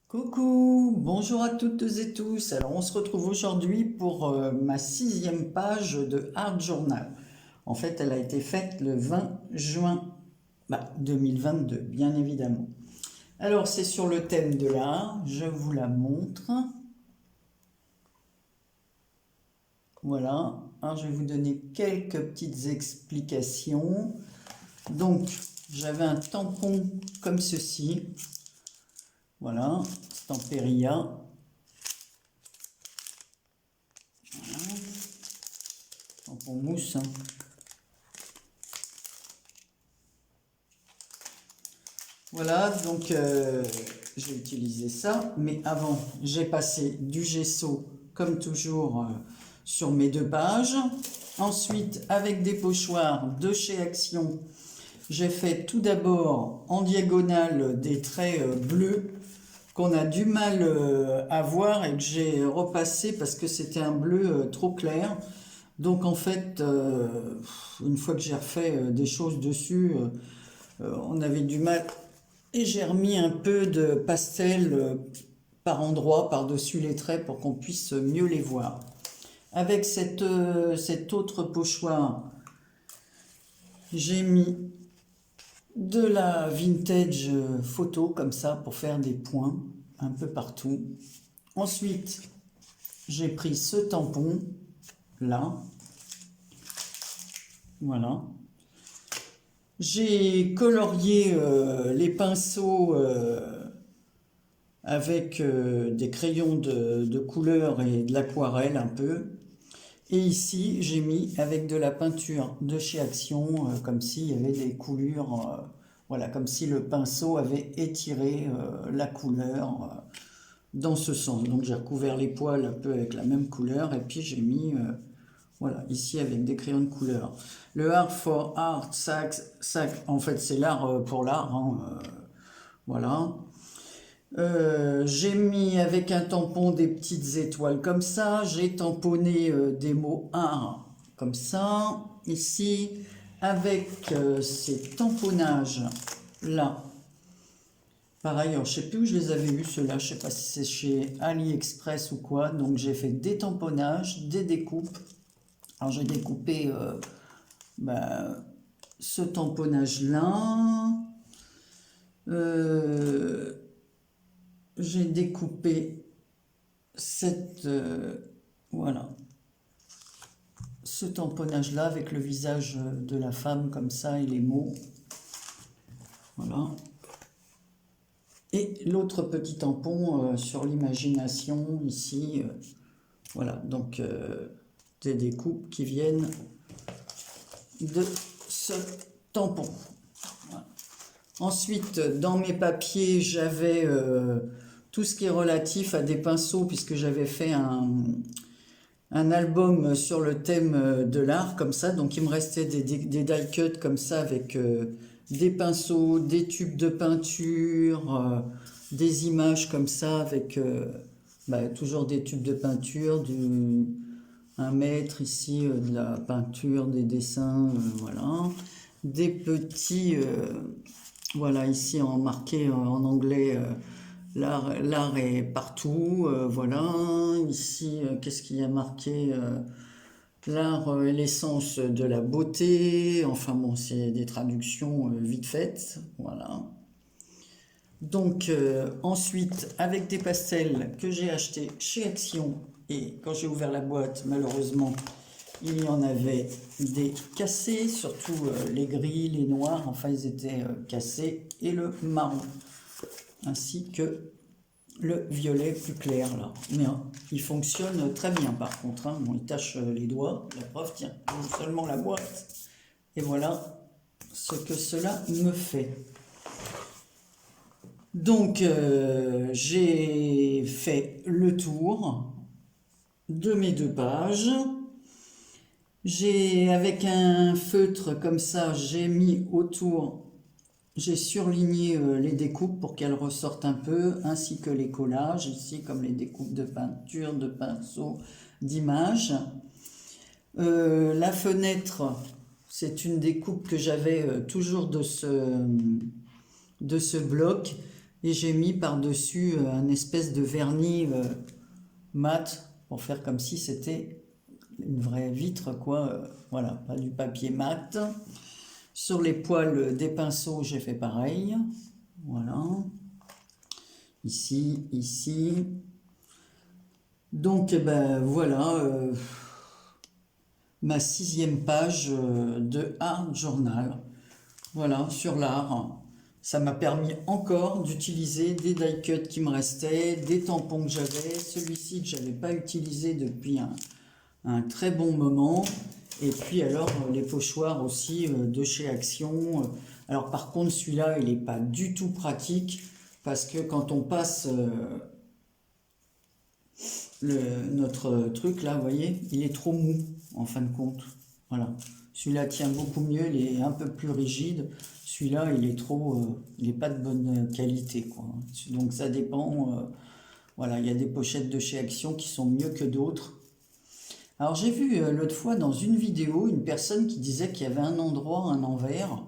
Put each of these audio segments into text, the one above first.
Coucou, bonjour à toutes et tous. Alors on se retrouve aujourd'hui pour ma 6e page de Art Journal. En fait, elle a été faite le 20 juin 2022, bien évidemment. Alors c'est sur le thème de l'art, je vous la montre. Voilà, alors je vais vous donner quelques petites explications. Donc j'avais un tampon comme ceci. Voilà, Stamperia. Tampon mousse. Voilà, donc j'ai utilisé ça. Mais avant, j'ai passé du gesso, comme toujours, sur mes 2 pages. Ensuite, avec des pochoirs de chez Action, j'ai fait tout d'abord en diagonale des traits bleus qu'on a du mal à voir et que j'ai repassé parce que c'était un bleu trop clair. Donc en fait, une fois que j'ai refait des choses dessus, on avait du mal. Et j'ai remis un peu de pastel par endroits, par-dessus les traits pour qu'on puisse mieux les voir. Avec cet autre pochoir, j'ai mis de la vintage photo comme ça pour faire des points un peu partout. Ensuite, j'ai pris ce tampon là. Voilà. J'ai colorié les pinceaux avec des crayons de couleur et de l'aquarelle un peu. Et ici, j'ai mis avec de la peinture de chez Action, comme s'il y avait des coulures, voilà, comme si le pinceau avait étiré la couleur dans ce sens. Donc j'ai recouvert les poils un peu avec la même couleur, et puis j'ai mis, voilà, ici avec des crayons de couleur. Le Art for Art, en fait c'est l'art pour l'art, hein, voilà. J'ai mis avec un tampon des petites étoiles comme ça. J'ai tamponné des mots art comme ça. Ici, avec ces tamponnages là. Pareil, alors, je ne sais plus où je les avais vus ceux-là. Je ne sais pas si c'est chez AliExpress ou quoi. Donc j'ai fait des tamponnages, des découpes. Alors j'ai découpé ce tamponnage là. J'ai découpé voilà, ce tamponnage là avec le visage de la femme comme ça et les mots. Voilà. Et l'autre petit tampon sur l'imagination ici. Voilà, donc des découpes qui viennent de ce tampon. Voilà. Ensuite, dans mes papiers, j'avais tout ce qui est relatif à des pinceaux, puisque j'avais fait un album sur le thème de l'art, comme ça. Donc, il me restait des die cuts comme ça, avec des pinceaux, des tubes de peinture, des images comme ça, avec toujours des tubes de peinture, un mètre ici, de la peinture, des dessins, voilà. Des petits... voilà, ici en marqué en anglais, l'art est partout, voilà. Ici, qu'est-ce qu'il y a marqué l'art est l'essence de la beauté. Enfin bon, c'est des traductions vite faites, voilà. Donc ensuite, avec des pastels que j'ai achetés chez Action, et quand j'ai ouvert la boîte, malheureusement, il y en avait des cassés, surtout les gris, les noirs, enfin ils étaient cassés, et le marron, ainsi que le violet plus clair là. Mais il fonctionne très bien par contre, hein. Bon, il tâche les doigts, la preuve, tiens, seulement la boîte, et voilà ce que cela me fait. Donc j'ai fait le tour de mes 2 pages. Avec un feutre comme ça, j'ai mis autour, j'ai surligné les découpes pour qu'elles ressortent un peu, ainsi que les collages, ici comme les découpes de peinture, de pinceau, d'images. La fenêtre, C'est une découpe que j'avais toujours de ce bloc. Et j'ai mis par-dessus un espèce de vernis mat pour faire comme si c'était une vraie vitre, quoi. Voilà, pas du papier mat. Sur les poils des pinceaux, j'ai fait pareil. Voilà. Ici, ici. Donc, eh ben, voilà ma 6e page de Art Journal. Voilà, sur l'art. Ça m'a permis encore d'utiliser des die cuts qui me restaient, des tampons que j'avais, celui-ci que je n'avais pas utilisé depuis un très bon moment. Et puis alors les pochoirs aussi de chez Action. Alors par contre celui-là il n'est pas du tout pratique parce que quand on passe notre truc là, vous voyez, il est trop mou en fin de compte. Voilà. Celui-là tient beaucoup mieux, il est un peu plus rigide. Celui-là, il est trop, il n'est pas de bonne qualité, quoi. Donc ça dépend. Voilà, il y a des pochettes de chez Action qui sont mieux que d'autres. Alors j'ai vu l'autre fois dans une vidéo une personne qui disait qu'il y avait un endroit, un envers.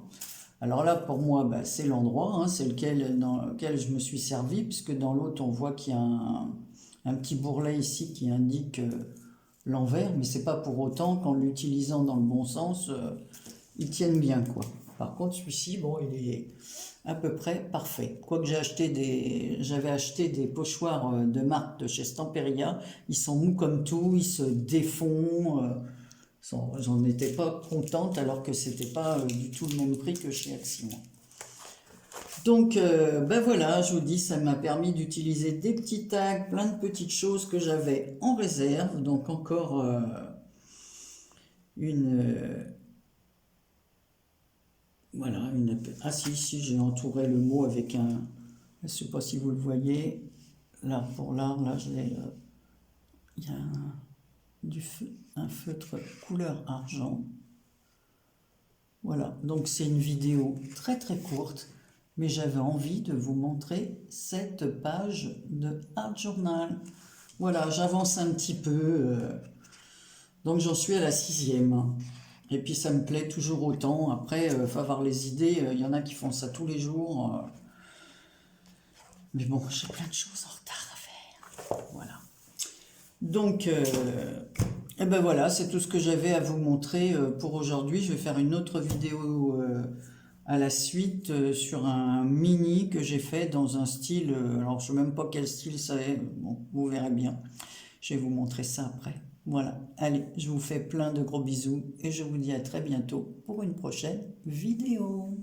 Alors là, pour moi, bah, c'est l'endroit, hein, c'est dans lequel je me suis servi, puisque dans l'autre, on voit qu'il y a un petit bourrelet ici qui indique l'envers, mais c'est pas pour autant qu'en l'utilisant dans le bon sens, ils tiennent bien, quoi. Par contre, celui-ci, bon, il est à peu près parfait. Quoique j'avais acheté des pochoirs de marque de chez Stamperia, ils sont mous comme tout, ils se défont. J'en étais pas contente alors que c'était pas du tout le même prix que chez Action. Donc, ben voilà, je vous dis, ça m'a permis d'utiliser des petits tags, plein de petites choses que j'avais en réserve. Donc encore voilà, ah si, j'ai entouré le mot avec un, je ne sais pas si vous le voyez, là pour l'art, là il y a un feutre couleur argent. Voilà, donc c'est une vidéo très très courte, mais j'avais envie de vous montrer cette page de Art Journal. Voilà, j'avance un petit peu, donc j'en suis à la 6e. Et puis ça me plaît toujours autant. Après, il faut avoir les idées. Il y en a qui font ça tous les jours. Mais bon, j'ai plein de choses en retard à faire. Voilà. Donc, et ben voilà, c'est tout ce que j'avais à vous montrer pour aujourd'hui. Je vais faire une autre vidéo à la suite sur un mini que j'ai fait dans un style. Alors, je ne sais même pas quel style ça est. Bon, vous verrez bien. Je vais vous montrer ça après. Voilà, allez, je vous fais plein de gros bisous et je vous dis à très bientôt pour une prochaine vidéo.